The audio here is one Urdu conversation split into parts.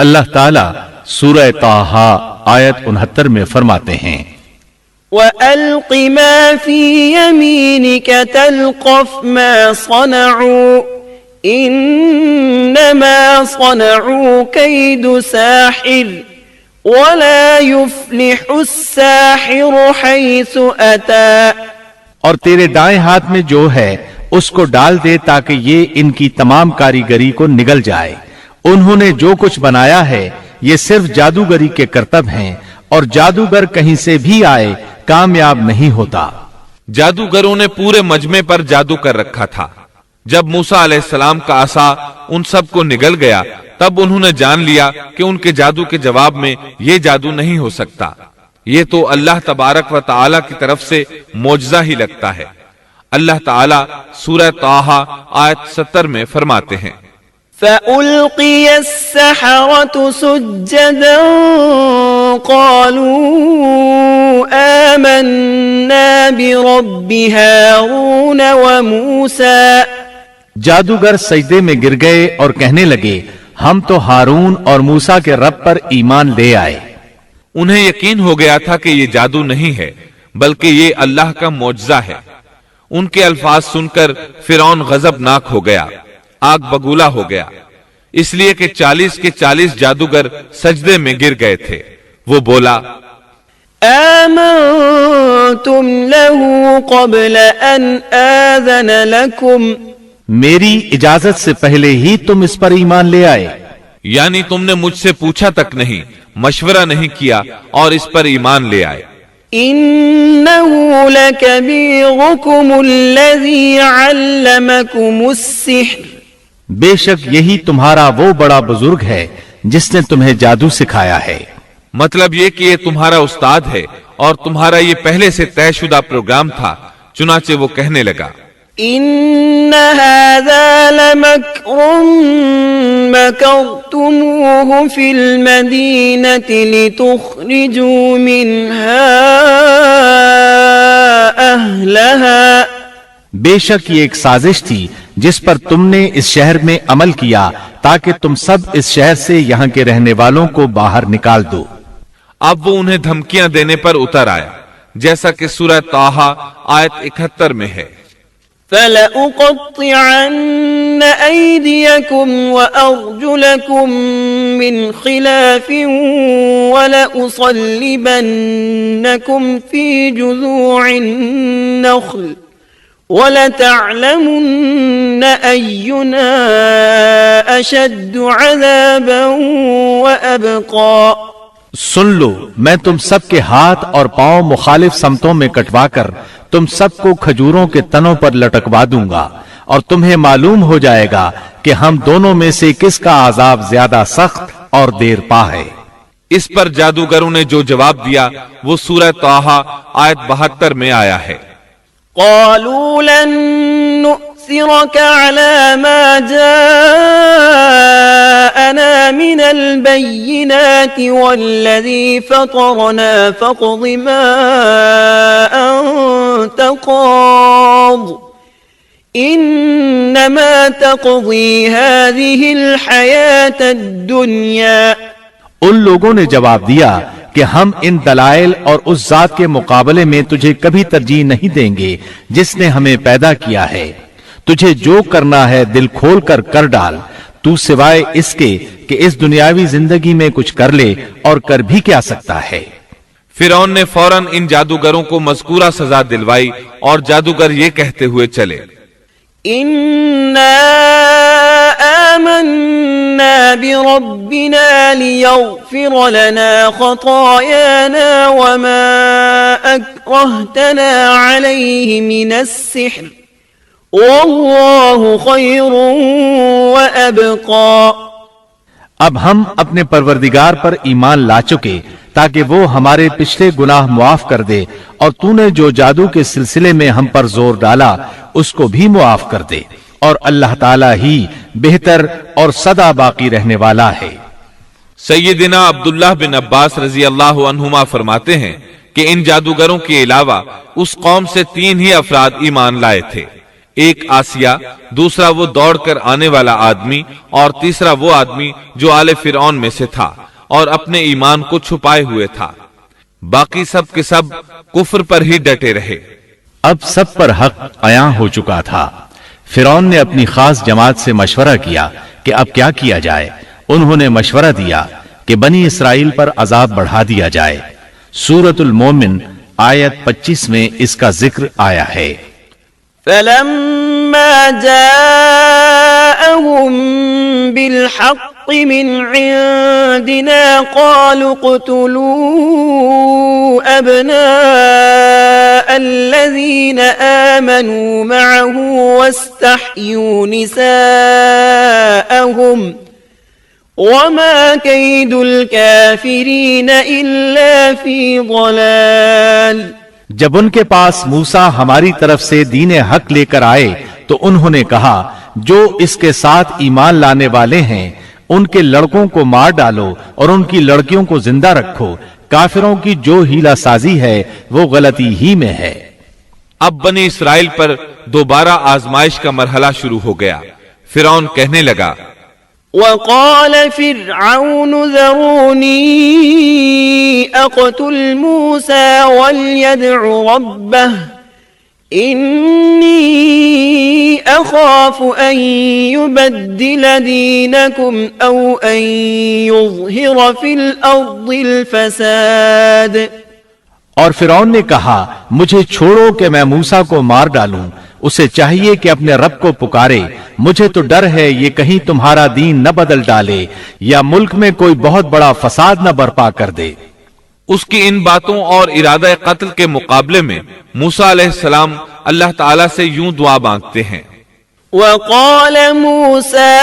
اللہ تعالیٰ سورہ طٰہٰ آیت 69 میں فرماتے ہیں وَأَلْقِ مَا فِي يَمِينِكَ تَلْقَفْ مَا صَنَعُوا إِنَّمَا صَنَعُوا كَيْدُ سَاحِرٍ وَلَا يُفْلِحُ السَّاحِرُ حَيْثُ أَتَى۔ اور تیرے دائیں ہاتھ میں جو ہے اس کو ڈال دے تاکہ یہ ان کی تمام کاریگری کو نگل جائے۔ انہوں نے جو کچھ بنایا ہے یہ صرف جادوگری کے کرتب ہیں، اور جادوگر کہیں سے بھی آئے کامیاب نہیں ہوتا۔ جادوگروں نے پورے مجمع پر جادو کر رکھا تھا۔ جب موسیٰ علیہ السلام کا عصا ان سب کو نگل گیا تب انہوں نے جان لیا کہ ان کے جادو کے جواب میں یہ جادو نہیں ہو سکتا، یہ تو اللہ تبارک و تعالی کی طرف سے معجزہ ہی لگتا ہے۔ اللہ تعالی سورہ طٰہٰ آیت 70 میں فرماتے ہیں فَأُلْقِيَ السَّحَرَةُ سُجَّدًا قَالُوا آمَنَّا بِرَبِّ هَارُونَ وَمُوسَى۔ جادوگر سجدے میں گر گئے اور کہنے لگے ہم تو ہارون اور موسیٰ کے رب پر ایمان لے آئے۔ انہیں یقین ہو گیا تھا کہ یہ جادو نہیں ہے بلکہ یہ اللہ کا معجزہ ہے۔ ان کے الفاظ سن کر فرعون غضبناک ہو گیا، آگ بگولا ہو گیا، اس لیے کہ 40 کے 40 جادوگر سجدے میں گر گئے تھے۔ وہ بولا آمنتم له قبل ان آذن لكم، میری اجازت سے پہلے ہی تم اس پر ایمان لے آئے، یعنی تم نے مجھ سے پوچھا تک نہیں، مشورہ نہیں کیا اور اس پر ایمان لے آئے۔ انه لكبيركم الذي علمكم السحر، بے شک یہی تمہارا وہ بڑا بزرگ ہے جس نے تمہیں جادو سکھایا ہے۔ مطلب یہ کہ یہ تمہارا استاد ہے اور تمہارا یہ پہلے سے طے شدہ پروگرام تھا۔ چنانچہ وہ کہنے لگا ان هذا لمكر مكرتموه في المدينة لتخرجوا منها أهلها، بے شک یہ ایک سازش تھی جس پر تم نے اس شہر میں عمل کیا تاکہ تم سب اس شہر سے یہاں کے رہنے والوں کو باہر نکال دو۔ اب وہ انہیں دھمکیاں دینے پر اتر آیا، جیسا کہ سورہ طٰہٰ آیت 71 میں ہے فَلَأُقَطِّعَنَّ أَيْدِيَكُمْ وَأَرْجُلَكُمْ مِنْ خِلَافٍ وَلَأُصَلِّبَنَّكُمْ فِي جُذُوعِ النَّخْلِ وَلَتَعْلَمُنَّ أَيُّنَا أَشَدُّ عَذَابًا وَأَبْقَى۔ سن لو، میں تم سب کے ہاتھ اور پاؤں مخالف سمتوں میں کٹوا کر تم سب کو کھجوروں کے تنوں پر لٹکوا دوں گا، اور تمہیں معلوم ہو جائے گا کہ ہم دونوں میں سے کس کا عذاب زیادہ سخت اور دیر پا ہے۔ اس پر جادوگروں نے جو جواب دیا وہ سورہ طٰہٰ آیت 72 میں آیا ہے قالوا لن نؤثرك على ما جاءنا من البينات والذي فطرنا فاقض ما أنت قاض إنما تقضي هذه الحياة الدنيا۔ ان لوگوں نے جواب دیا کہ ہم ان دلائل اور اس ذات کے مقابلے میں تجھے کبھی ترجیح نہیں دیں گے جس نے ہمیں پیدا کیا ہے۔ تجھے جو کرنا ہے دل کھول کر کر ڈال، تو سوائے اس کے کہ اس دنیاوی زندگی میں کچھ کر لے، اور کر بھی کیا سکتا ہے۔ فرعون نے فوراً ان جادوگروں کو مذکورہ سزا دلوائی اور جادوگر یہ کہتے ہوئے چلے إِنَّا آمَنَّا بِرَبِّنَا لِيَغْفِرَ لَنَا خَطَايَانَا وَمَا أَكْرَهْتَنَا عَلَيْهِ مِنَ السِّحْرِ وَاللَّهُ خَيْرٌ وَأَبْقَى۔ اب ہم اپنے پروردگار پر ایمان لا چکے تاکہ وہ ہمارے پچھلے گناہ معاف کر دے، اور تو نے جو جادو کے سلسلے میں ہم پر زور ڈالا اس کو بھی معاف کر دے، اور اللہ تعالیٰ ہی بہتر اور سدا باقی رہنے والا ہے۔ سیدنا عبداللہ بن عباس رضی اللہ عنہما فرماتے ہیں کہ ان جادوگروں کے علاوہ اس قوم سے 3 ہی افراد ایمان لائے تھے۔ ایک آسیہ، دوسرا وہ دوڑ کر آنے والا آدمی، اور تیسرا وہ آدمی جو آل فرعون میں سے تھا اور اپنے ایمان کو چھپائے ہوئے تھا۔ باقی سب کے سب کفر پر ہی ڈٹے رہے۔ اب سب پر حق عیاں ہو چکا تھا۔ فرعون نے اپنی خاص جماعت سے مشورہ کیا کہ اب کیا کیا جائے۔ انہوں نے مشورہ دیا کہ بنی اسرائیل پر عذاب بڑھا دیا جائے۔ سورۃ المومن آیت 25 میں اس کا ذکر آیا ہے۔ فلما جاءهم بالحق من عندنا قالوا اقتلوا أبناء الذين آمنوا معه واستحيوا نساءهم وما كيد الكافرين إلا في ضلال۔ جب ان کے پاس موسیٰ ہماری طرف سے دین حق لے کر آئے تو انہوں نے کہا جو اس کے ساتھ ایمان لانے والے ہیں ان کے لڑکوں کو مار ڈالو اور ان کی لڑکیوں کو زندہ رکھو، کافروں کی جو ہیلا سازی ہے وہ غلطی ہی میں ہے۔ اب بنی اسرائیل پر دوبارہ آزمائش کا مرحلہ شروع ہو گیا۔ فرعون کہنے لگا، وقال فرعون ذروني أقتل موسى وليدع ربه إني أخاف أن يبدل دينكم أو أن يظهر في الأرض الفساد۔ اور فرعون نے کہا مجھے چھوڑو کہ میں موسیٰ کو مار ڈالوں، اسے چاہیے کہ اپنے رب کو پکارے، مجھے تو ڈر ہے یہ کہیں تمہارا دین نہ بدل ڈالے یا ملک میں کوئی بہت بڑا فساد نہ برپا کر دے۔ اس کی ان باتوں اور ارادہ قتل کے مقابلے میں موسیٰ علیہ السلام اللہ تعالیٰ سے یوں دعا مانگتے ہیں۔ وقال موسى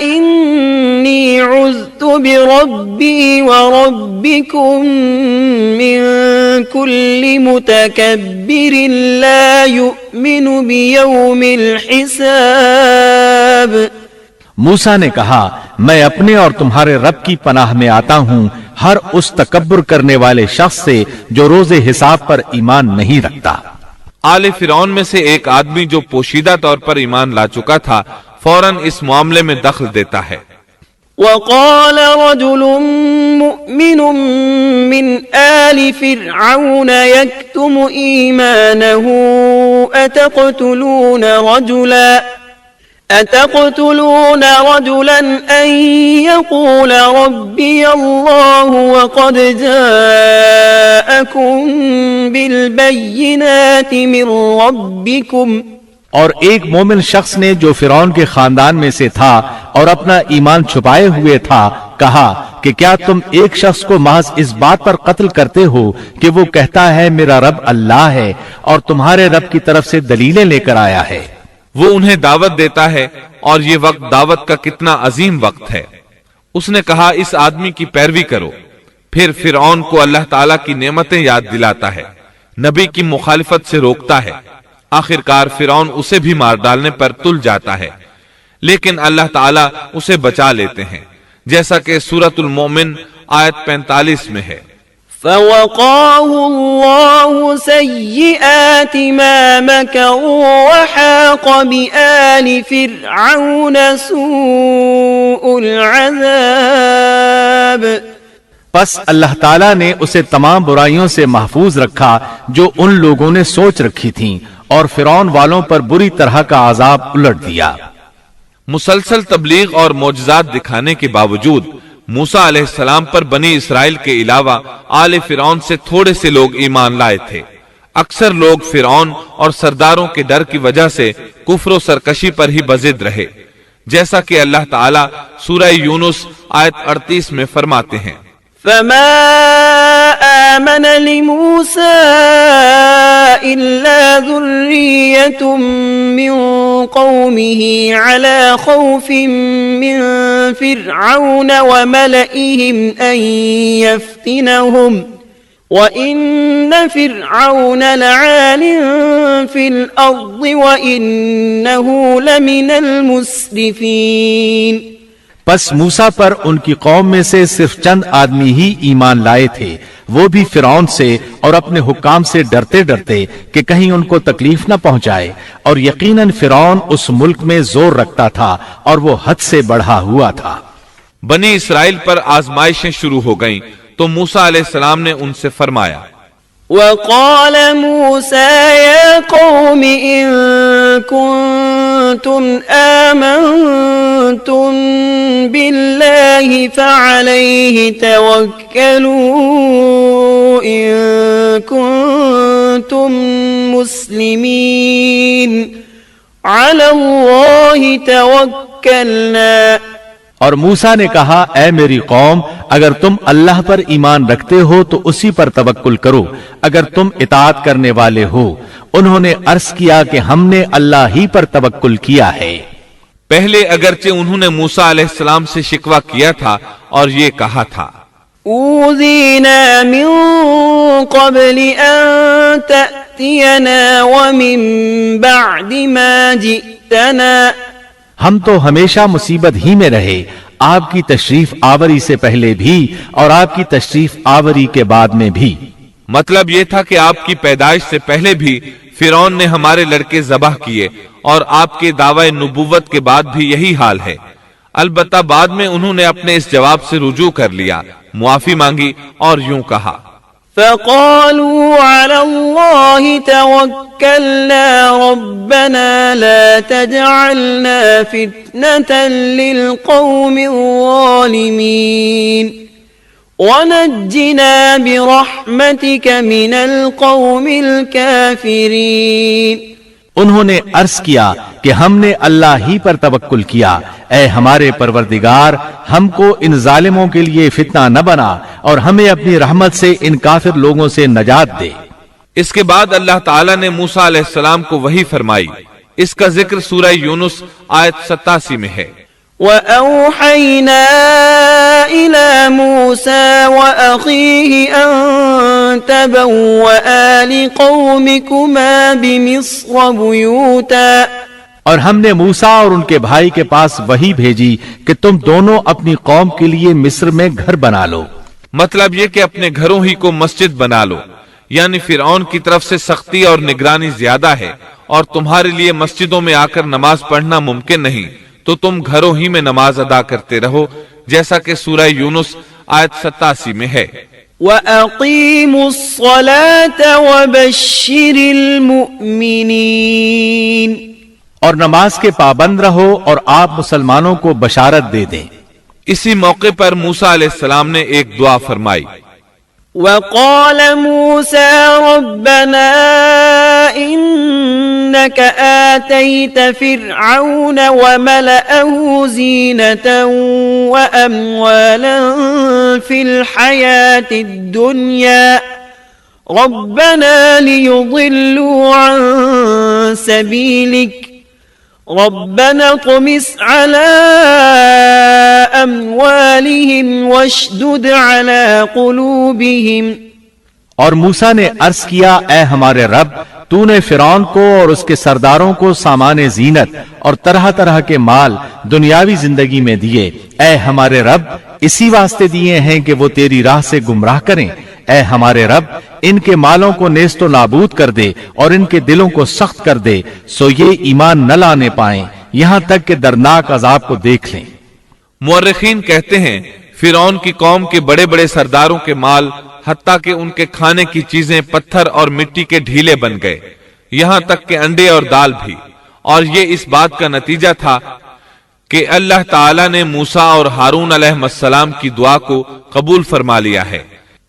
إني عذت بربي وربكم من كل متكبر لا يؤمن بيوم الحساب۔ موسیٰ نے کہا میں اپنے اور تمہارے رب کی پناہ میں آتا ہوں ہر اس تکبر کرنے والے شخص سے جو روز حساب پر ایمان نہیں رکھتا۔ آل فرعون میں سے ایک آدمی جو پوشیدہ طور پر ایمان لا چکا تھا فوراً اس معاملے میں دخل دیتا ہے۔ وقال رجل مؤمن من آل فرعون يكتم إيمانه أتقتلون رجلا أن يقول ربي الله وقد جاءكم بالبينات من ربكم۔ اور ایک مومن شخص نے جو فرعون کے خاندان میں سے تھا اور اپنا ایمان چھپائے ہوئے تھا کہا کہ کیا تم ایک شخص کو محض اس بات پر قتل کرتے ہو کہ وہ کہتا ہے میرا رب اللہ ہے اور تمہارے رب کی طرف سے دلیلیں لے کر آیا ہے۔ وہ انہیں دعوت دیتا ہے اور یہ وقت دعوت کا کتنا عظیم وقت ہے۔ اس نے کہا اس آدمی کی پیروی کرو، پھر فرعون کو اللہ تعالیٰ کی نعمتیں یاد دلاتا ہے، نبی کی مخالفت سے روکتا ہے۔ آخر کار فرعون اسے بھی مار ڈالنے پر تل جاتا ہے، لیکن اللہ تعالیٰ اسے بچا لیتے ہیں، جیسا کہ سورۃ المومن آیت 45 میں ہے۔ فوقاه الله سيئات ما مكروا وحاق بآل فرعون سوء العذاب۔ پس اللہ تعالیٰ نے اسے تمام برائیوں سے محفوظ رکھا جو ان لوگوں نے سوچ رکھی تھیں اور فرعون والوں پر بری طرح کا عذاب الٹ دیا۔ مسلسل تبلیغ اور معجزات دکھانے کے باوجود موسیٰ علیہ السلام پر بنی اسرائیل کے علاوہ آل فرعون سے تھوڑے سے لوگ ایمان لائے تھے۔ اکثر لوگ فرعون اور سرداروں کے ڈر کی وجہ سے کفر و سرکشی پر ہی بضد رہے، جیسا کہ اللہ تعالیٰ سورہ یونس آیت 38 میں فرماتے ہیں، فما آمن لموسى إلا ذرية من قومه على خوف من فرعون وملئهم أن يفتنهم وَإِنَّ فِرْعَوْنَ لَعَالٍ فِي الْأَرْضِ وَإِنَّهُ لَمِنَ الْمُسْرِفِينَ۔ پس موسیٰ پر ان کی قوم میں سے صرف چند آدمی ہی ایمان لائے تھے، وہ بھی فرعون سے اور اپنے حکام سے ڈرتے ڈرتے کہ کہیں ان کو تکلیف نہ پہنچائے، اور یقیناً فرعون اس ملک میں زور رکھتا تھا اور وہ حد سے بڑھا ہوا تھا۔ بنی اسرائیل پر آزمائشیں شروع ہو گئیں تو موسیٰ علیہ السلام نے ان سے فرمایا، وقال موسى يا قوم إن كنتم آمنتم بالله فعليه توكلوا إن كنتم مسلمين على الله توكلنا۔ اور موسیٰ نے کہا، اے میری قوم، اگر تم اللہ پر ایمان رکھتے ہو تو اسی پر توکل کرو اگر تم اطاعت کرنے والے ہو۔ انہوں نے عرض کیا کہ ہم نے اللہ ہی پر توکل کیا ہے۔ پہلے اگرچہ انہوں نے موسیٰ علیہ السلام سے شکوہ کیا تھا اور یہ کہا تھا، أوذينا من قبل أن تأتينا ومن بعد ما جئتنا۔ ہم تو ہمیشہ مصیبت ہی میں رہے، آپ کی تشریف آوری سے پہلے بھی اور آپ کی تشریف آوری کے بعد میں بھی۔ مطلب یہ تھا کہ آپ کی پیدائش سے پہلے بھی فرعون نے ہمارے لڑکے ذبح کیے اور آپ کے دعوی نبوت کے بعد بھی یہی حال ہے۔ البتہ بعد میں انہوں نے اپنے اس جواب سے رجوع کر لیا، معافی مانگی اور یوں کہا، فقالوا على الله توكلنا ربنا لا تجعلنا فتنة للقوم الظالمين ونجنا برحمتك من القوم الكافرين۔ انہوں نے عرض کیا کہ ہم نے اللہ ہی پر توکل کیا، اے ہمارے پروردگار، ہم کو ان ظالموں کے لیے فتنہ نہ بنا اور ہمیں اپنی رحمت سے ان کافر لوگوں سے نجات دے۔ اس کے بعد اللہ تعالیٰ نے موسیٰ علیہ السلام کو وحی فرمائی۔ اس کا ذکر سورہ یونس آیت 87 میں ہے۔ وَأَوْحَيْنَا إِلَى مُوسَى وَأَخِيهِ أَن تَبَوَّآ لِقَوْمِكُمَا بِمِصْرَ بُيُوتًا۔ اور ہم نے موسیٰ اور ان کے بھائی کے پاس وحی بھیجی کہ تم دونوں اپنی قوم کے لیے مصر میں گھر بنا لو۔ مطلب یہ کہ اپنے گھروں ہی کو مسجد بنا لو، یعنی فرعون کی طرف سے سختی اور نگرانی زیادہ ہے اور تمہارے لیے مسجدوں میں آ کر نماز پڑھنا ممکن نہیں، تو تم گھروں ہی میں نماز ادا کرتے رہو، جیسا کہ سورہ یونس آیت 87 میں ہے۔ وَأَقِيمُوا الصَّلَاةَ وَبَشِّرِ الْمُؤْمِنِينَ۔ اور نماز کے پابند رہو اور آپ مسلمانوں کو بشارت دے دیں۔ اسی موقع پر موسیٰ علیہ السلام نے ایک دعا فرمائی، وَقَالَ مُوسَى رَبَّنَا إِنَّكَ آتَيْتَ فِرْعَوْنَ وَمَلَأَهُ زِينَةً وَأَمْوَالًا فِي الْحَيَاةِ الدُّنْيَا رَبَّنَا لِيُضِلُّوا عَن سَبِيلِكَ رَبَّنَا اطْمِسْ عَلَى أَمْوَالِهِمْ وَاشْدُدْ عَلَى قُلُوبِهِمْ۔ اور موسیٰ نے عرض کیا، اے ہمارے رب، تو نے فرعون کو اور اس کے سرداروں کو سامان زینت اور طرح طرح کے مال دنیاوی زندگی میں دیے، اے ہمارے رب اسی واسطے دیے ہیں کہ وہ تیری راہ سے گمراہ کریں۔ اے ہمارے رب ان کے مالوں کو نیست و نابود کر دے اور ان کے دلوں کو سخت کر دے، سو یہ ایمان نہ لانے پائیں یہاں تک کہ دردناک عذاب کو دیکھ لیں۔ مورخین کہتے ہیں فرعون کی قوم کے بڑے بڑے سرداروں کے مال، حتیٰ کہ ان کے کھانے کی چیزیں پتھر اور مٹی کے ڈھیلے بن گئے، یہاں تک کہ انڈے اور دال بھی، اور یہ اس بات کا نتیجہ تھا کہ اللہ تعالیٰ نے موسیٰ اور ہارون علیہ السلام کی دعا کو قبول فرما لیا ہے،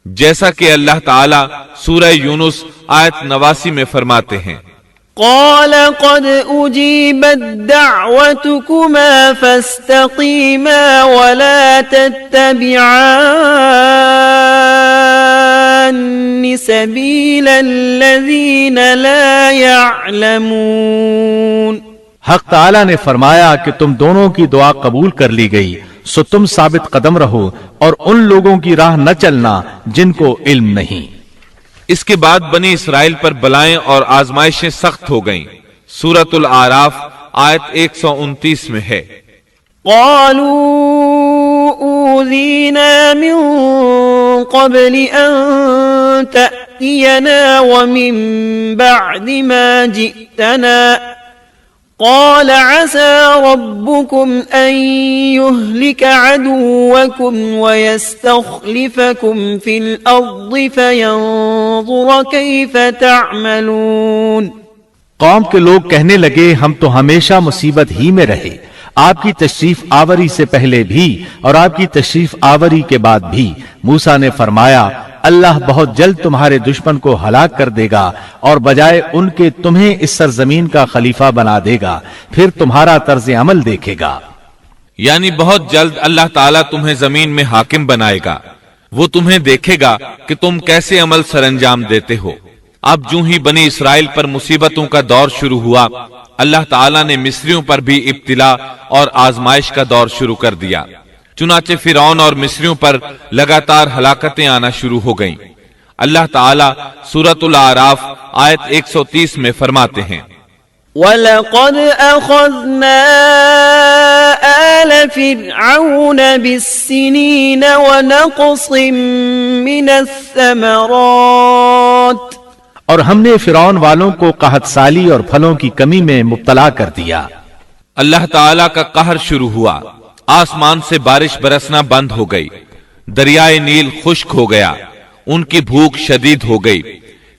جیسا کہ اللہ تعالیٰ سورہ یونس آیت 89 میں فرماتے ہیں، قال قد أجيبت دعوتكما فاستقيما ولا تتبعان سبيل الذين لا يعلمون۔ حق تعالیٰ نے فرمایا کہ تم دونوں کی دعا قبول کر لی گئی، سو تم ثابت قدم رہو اور ان لوگوں کی راہ نہ چلنا جن کو علم نہیں۔ اس کے بعد بنی اسرائیل پر بلائیں اور آزمائشیں سخت ہو گئیں۔ سورۃ الاعراف آیت 129 میں ہے، قالوا أوذينا من قبل أن تأتينا ومن بعد ما جئتنا قال عسى ربكم أن يهلك عدوكم ويستخلفكم في الأرض فينظر كيف تعملون۔ قوم کے لوگ کہنے لگے ہم تو ہمیشہ مصیبت ہی میں رہے، آپ کی تشریف آوری سے پہلے بھی اور آپ کی تشریف آوری کے بعد بھی۔ موسیٰ نے فرمایا اللہ بہت جلد تمہارے دشمن کو ہلاک کر دے گا اور بجائے ان کے تمہیں اس سرزمین کا خلیفہ بنا دے گا، پھر تمہارا طرز عمل دیکھے گا۔ یعنی بہت جلد اللہ تعالیٰ تمہیں زمین میں حاکم بنائے گا، وہ تمہیں دیکھے گا کہ تم کیسے عمل سر انجام دیتے ہو۔ اب جو ہی بنی اسرائیل پر مصیبتوں کا دور شروع ہوا، اللہ تعالیٰ نے مصریوں پر بھی ابتلا اور آزمائش کا دور شروع کر دیا، چنانچہ فرعون اور مصریوں پر لگاتار ہلاکتیں آنا شروع ہو گئیں۔ اللہ تعالیٰ سورۃ الاعراف آیت 130 میں فرماتے ہیں وَلَقَدْ أَخَذْنَا آلَ فِرْعَوْنَ بِالسِّنِينَ وَنَقْصٍ مِّنَ الثَّمَرَاتِ، اور ہم نے فرعون والوں کو قحط سالی اور پھلوں کی کمی میں مبتلا کر دیا۔ اللہ تعالیٰ کا قہر شروع ہوا، آسمان سے بارش برسنا بند ہو گئی، دریائے نیل خشک ہو گیا، ان کی بھوک شدید ہو گئی۔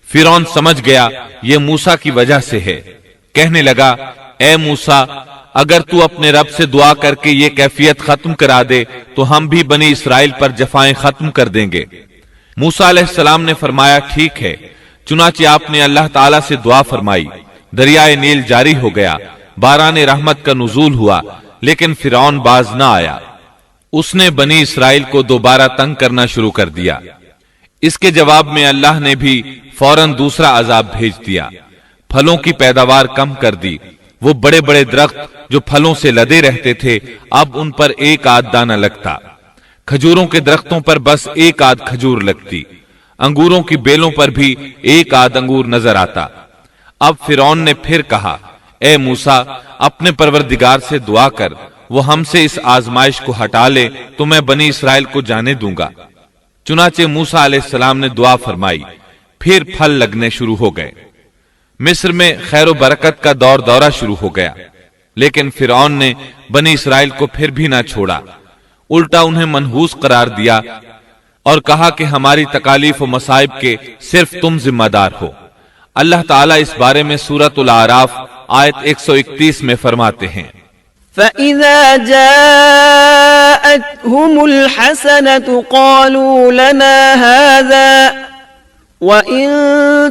فرعون سمجھ گیا یہ موسیٰ کی وجہ سے ہے، کہنے لگا اے موسیٰ اگر تو اپنے رب سے دعا کر کے یہ کیفیت ختم کرا دے تو ہم بھی بنی اسرائیل پر جفائیں ختم کر دیں گے۔ موسیٰ علیہ السلام نے فرمایا ٹھیک ہے، چنانچہ آپ نے اللہ تعالیٰ سے دعا فرمائی، دریائے نیل جاری ہو گیا، باران رحمت کا نزول ہوا، لیکن فرعون باز نہ آیا۔ اس نے بنی اسرائیل کو دوبارہ تنگ کرنا شروع کر دیا۔ اس کے جواب میں اللہ نے بھی فوراً دوسرا عذاب بھیج دیا، پھلوں کی پیداوار کم کر دی۔ وہ بڑے بڑے درخت جو پھلوں سے لدے رہتے تھے اب ان پر ایک آدھ دانہ لگتا، کھجوروں کے درختوں پر بس ایک آدھ کھجور لگتی، انگوروں کی بیلوں پر بھی ایک آدھ انگور نظر آتا۔ اب فرعون نے پھر کہا اے موسیٰ اپنے پروردگار سے دعا کر، وہ ہم سے اس آزمائش کو ہٹا لے تو میں بنی اسرائیل کو جانے دوں گا۔ چنانچہ موسیٰ علیہ السلام نے دعا فرمائی، پھر پھل لگنے شروع ہو گئے۔ مصر میں خیر و برکت کا دورہ شروع ہو گیا، لیکن فرعون نے بنی اسرائیل کو پھر بھی نہ چھوڑا، الٹا انہیں منحوس قرار دیا اور کہا کہ ہماری تکالیف و مصائب کے صرف تم ذمہ دار ہو۔ اللہ تعالیٰ اس بارے میں سورۃ الاعراف آیت 131 میں فرماتے ہیں فَإِذَا جَاءَتْهُمُ الْحَسَنَةُ قَالُوا لَنَا هَذَا وَإِن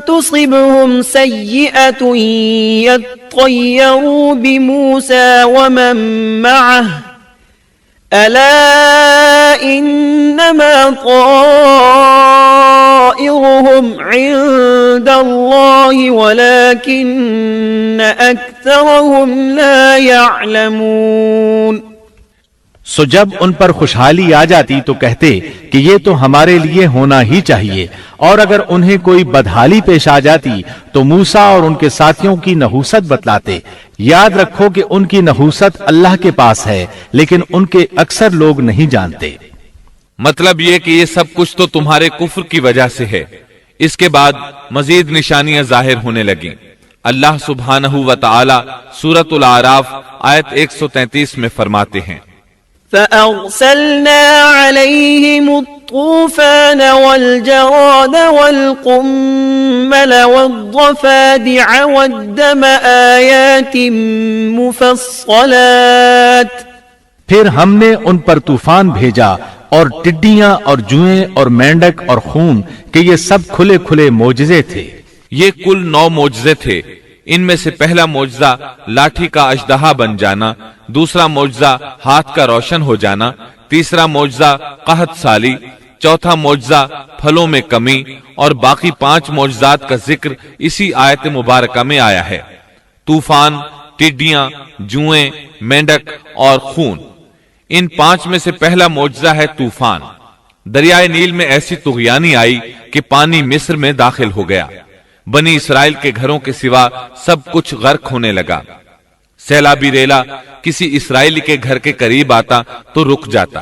تُصِبْهُمْ سَيِّئَةٌ يَطَّيَّرُوا بِمُوسَى وَمَن مَّعَهُ أَلَا إِنَّمَا طَائِرُهُمْ عِندَ اللَّهِ وَلَكِنَّ أَكْثَرَهُمْ لَا يَعْلَمُونَ۔ سو جب ان پر خوشحالی آ جاتی تو کہتے کہ یہ تو ہمارے لیے ہونا ہی چاہیے، اور اگر انہیں کوئی بدحالی پیش آ جاتی تو موسیٰ اور ان کے ساتھیوں کی نحوست بتلاتے۔ یاد رکھو کہ ان کی نحوست اللہ کے پاس ہے، لیکن ان کے اکثر لوگ نہیں جانتے۔ مطلب یہ کہ یہ سب کچھ تو تمہارے کفر کی وجہ سے ہے۔ اس کے بعد مزید نشانیاں ظاہر ہونے لگیں۔ اللہ سبحانہ و تعالی سورۃ الاعراف آیت 133 میں فرماتے ہیں فَأَرْسَلْنَا عَلَيْهِمُ الطُّوفَانَ وَالْجَرَادَ وَالْقُمَّلَ وَالضَّفَادِعَ وَالدَّمَ آيَاتٍ مُفَصَّلَاتٍ، پھر ہم نے ان پر طوفان بھیجا اور ٹڈیاں اور جوئیں اور مینڈک اور خون کہ یہ سب کھلے کھلے معجزے تھے۔ یہ کل 9 معجزے تھے۔ ان میں سے پہلا معجزہ لاٹھی کا اژدہا بن جانا، دوسرا معجزہ ہاتھ کا روشن ہو جانا، تیسرا معجزہ قحط سالی، چوتھا معجزہ پھلوں میں کمی، اور باقی 5 معجزات کا ذکر اسی آیت مبارکہ میں آیا ہے۔ طوفان، ٹڈیاں، جوئیں، مینڈک اور خون۔ ان 5 میں سے پہلا معجزہ ہے طوفان۔ دریائے نیل میں ایسی طغیانی آئی کہ پانی مصر میں داخل ہو گیا، بنی اسرائیل کے گھروں کے سوا سب کچھ غرق ہونے لگا۔ سیلابی ریلا کسی اسرائیلی کے گھر کے قریب آتا تو رک جاتا،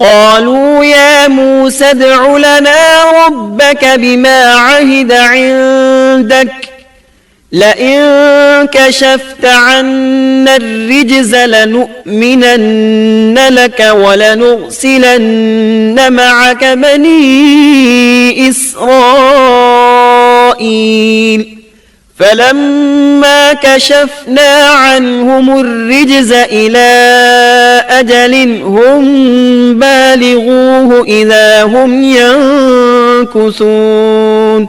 قالوا يا موسى ادع لنا ربك بما عهد عندك لئن كشفت عنا الرجز لنؤمنن لك ولنرسلن معك بني إسرائيل فلما كشفنا عنهم الرجز إلى أجل هم بالغوه إذا هم ينكثون۔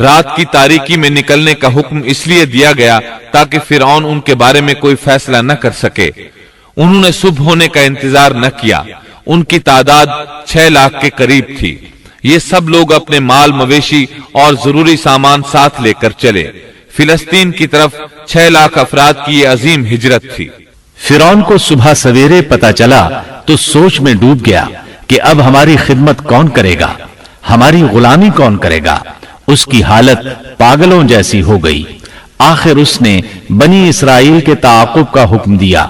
رات کی تاریکی میں نکلنے کا حکم اس لیے دیا گیا تاکہ فرعون ان کے بارے میں کوئی فیصلہ نہ کر سکے۔ انہوں نے صبح ہونے کا انتظار نہ کیا۔ ان کی تعداد 6 لاکھ کے قریب تھی۔ یہ سب لوگ اپنے مال مویشی اور ضروری سامان ساتھ لے کر چلے۔ فلسطین کی طرف 6 لاکھ افراد کی یہ عظیم ہجرت تھی۔ فرعون کو صبح سویرے پتا چلا تو سوچ میں ڈوب گیا کہ اب ہماری خدمت کون کرے گا، ہماری غلامی کون کرے گا۔ اس کی حالت پاگلوں جیسی ہو گئی۔ آخر اس نے بنی اسرائیل کے تعاقب کا حکم دیا